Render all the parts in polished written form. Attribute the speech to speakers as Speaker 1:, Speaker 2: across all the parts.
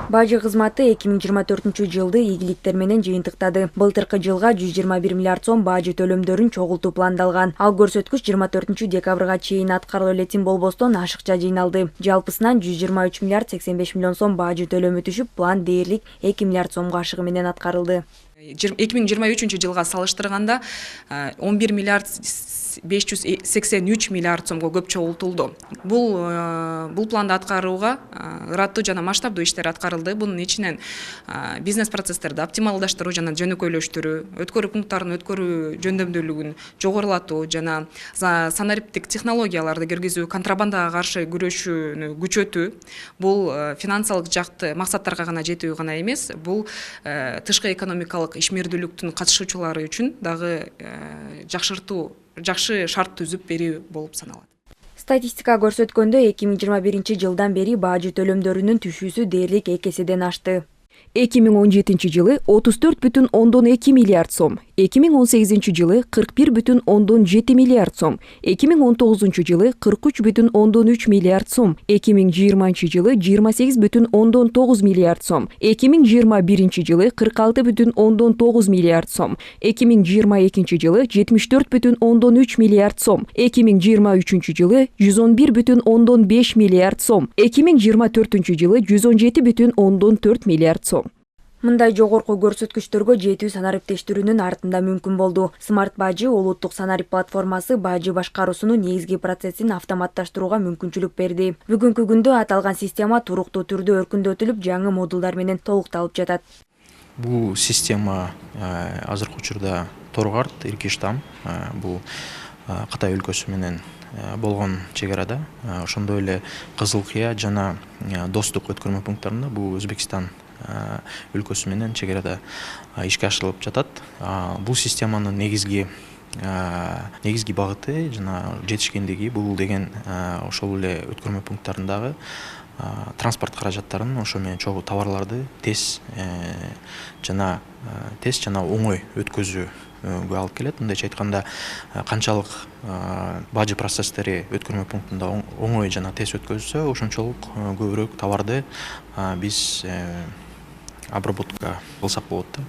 Speaker 1: Бажы кызматы 2024-жылды ийгиликтер менен жыйынтыктады. Былтыркы жылга 121 миллиард сом бажы төлөмдөрүн чогултуу пландалган. Ал көрсөткүч 24-декабрга чейин аткарылып элетин болбостон ашыкча жыйналды. Жалпысынан 123 миллиард 85 миллион сом бажы төлөмү түшүп, план дээрлик 2 миллиард сомго ашыгы менен аткарылды.
Speaker 2: 2023 жылга салыштырганда 11 миллиард 583 миллиард сомго көп чогултулду. Бул планды аткарууга ыраттуу жана масштабдуу иштер аткарылды. Бунун ичинен бизнес процесстерди оптималдаштыруу жана жөнөкөйлөштүрүү, өткөрүү пункттарынын өткөрүү жөндөмдүүлүгүн жогорулатуу жана санариптик технологияларды киргизүү, контрабандага каршы күрөшүүнү күчөтүү. Бул финансылык жакты максаттарга гана жетүү гана эмес, бул тышкы экономикалык ишмердүүлүктүн катышуучулары үчүн дагы жакшы шарт түзүп берүү болуп саналат.
Speaker 1: Статистика көрсөткөндө 2021 жылдан бери бажы төлөмдөрүнүн түшүүсү дээрлик 2 эседен ашты.
Speaker 3: 2017 жылы 34,2 миллиард сом, 2018 жылы 41,7 миллиард сом, 2019 жылы 43,3 миллиард сом, 2020 жылы 28,9 миллиард сом, 2021 жылы 46,9 миллиард сом, 2022 жылы 74,3 миллиард сом, 2023 жылы 111,5 миллиард сом, 2024 жылы 117,4 миллиард сом.
Speaker 1: Мындай жогорку көрсөткүчтөргө жетүү санариптештирүүнүн артында мүмкүн болду. Смарт бажы улуттук санарип платформасы бажы башкаруусунун негизги процессин автоматташтырууга мүмкүнчүлүк берди. Бүгүнкү күндө аталган система туруктуу түрдө өркүндөтүлүп, жаңы модулдар менен толукталып жатат.
Speaker 4: Бул система азыркы учурда Торгарт, Иркиштам, бул Кытай өлкөсү менен болгон чек арада, ошондой эле Кызыл Кыя жана Достук өткөрмө пункттарында бул Өзбекстан өлкөсү менен чек арада ишке ашырылып жатат. Бул системанын негизги багыты жана жетишкендиги бул деген ошол эле өткөрмө пункттарындагы транспорт каражаттарын, ошо менен чогуу товарларды тез жана оңой өткөзүүгө алып келет. Мындайча айтканда, канчалык бажы процесстери өткөрмө пунктунда оңой жана тез өткөзүлсө, ошончолук көбүрөөк товарды биз обработка кылсак болот да.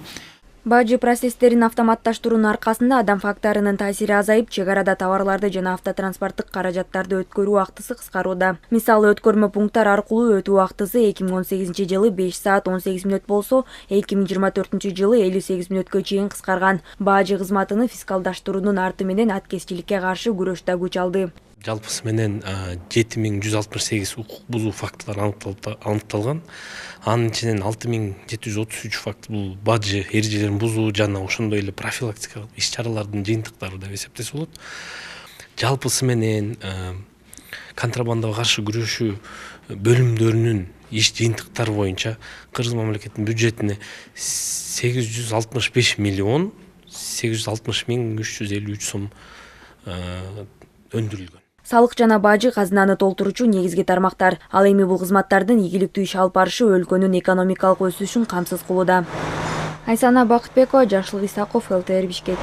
Speaker 1: Бажы процесстерин автоматташтыруунун аркасында адам факторунун таасири азайып, чек арада товарларды жана автотранспорттук каражаттарды өткөрүү убактысы кыскарууда. Мисалы, өткөрмө пункттар аркылуу өтүү убактысы 2018 жылы 5 саат 18 мүнөт болсо, 2024 жылы 58 мүнөткө чейин кыскарган. Бажы кызматыны фискалдаштыруунун арты менен аткезчиликке каршы күрөш да күч алды.
Speaker 5: Жалпысы менен 7168 укук бузуу фактылары аныкталган. Анын ичинен 6733 факт бул бажы эрежелерин бузуу жана ошондой эле профилактикалык иш-чаралардын жыйынтыктары деп эсептесе болот. Жалпысы менен контрабандага каршы күрөшүү бөлүмдөрүнүн иш жыйынтыктары боюнча Кыргыз мамлекетинин бюджетине 865 миллион 860 миң 353 сом өндүрүлгөн.
Speaker 1: Салык жана бажы казынаны толтуручу негизги тармактар. Ал эми бул кызматтардын ийгиликтүү иш алып барышы өлкөнүн экономикалык өсүшүн камсыз кылууда. Айсана Бакытбекова, Жакшылык Исаков, ЛТР Бишкек.